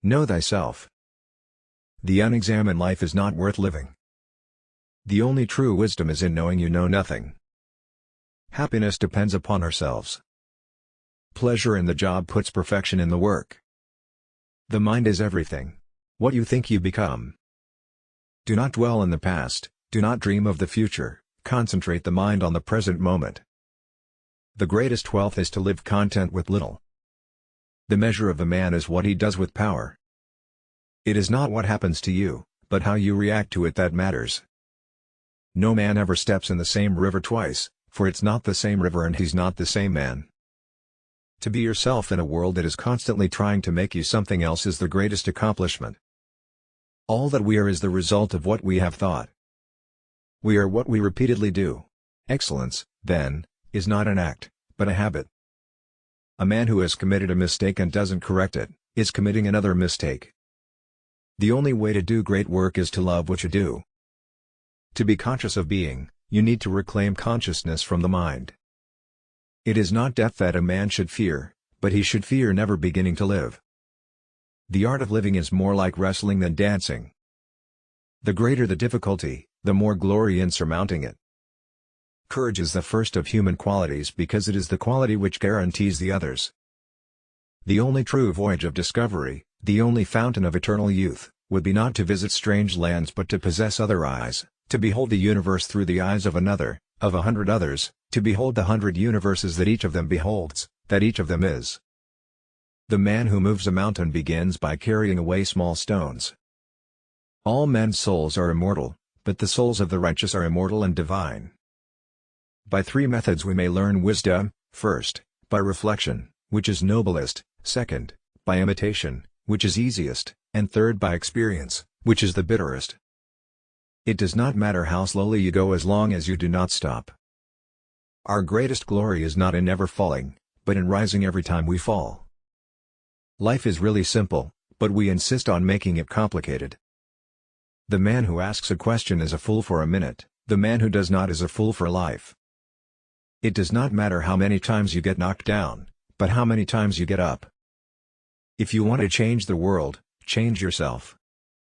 Know thyself. The unexamined life is not worth living. The only true wisdom is in knowing you know nothing. Happiness depends upon ourselves. Pleasure in the job puts perfection in the work. The mind is everything. What you think you become. Do not dwell in the past, do not dream of the future, concentrate the mind on the present moment. The greatest wealth is to live content with little. The measure of a man is what he does with power. It is not what happens to you, but how you react to it that matters. No man ever steps in the same river twice, for it's not the same river and he's not the same man. To be yourself in a world that is constantly trying to make you something else is the greatest accomplishment. All that we are is the result of what we have thought. We are what we repeatedly do. Excellence, then, is not an act, but a habit. A man who has committed a mistake and doesn't correct it, is committing another mistake. The only way to do great work is to love what you do. To be conscious of being, you need to reclaim consciousness from the mind. It is not death that a man should fear, but he should fear never beginning to live. The art of living is more like wrestling than dancing. The greater the difficulty, the more glory in surmounting it. Courage is the first of human qualities because it is the quality which guarantees the others. The only true voyage of discovery, the only fountain of eternal youth, would be not to visit strange lands but to possess other eyes, to behold the universe through the eyes of another, of 100 others, to behold the 100 universes that each of them beholds, that each of them is. The man who moves a mountain begins by carrying away small stones. All men's souls are immortal, but the souls of the righteous are immortal and divine. By 3 methods we may learn wisdom: first, by reflection, which is noblest; second, by imitation, which is easiest; and third by experience, which is the bitterest. It does not matter how slowly you go as long as you do not stop. Our greatest glory is not in never falling, but in rising every time we fall. Life is really simple, but we insist on making it complicated. The man who asks a question is a fool for a minute, the man who does not is a fool for life. It does not matter how many times you get knocked down, but how many times you get up. If you want to change the world, change yourself.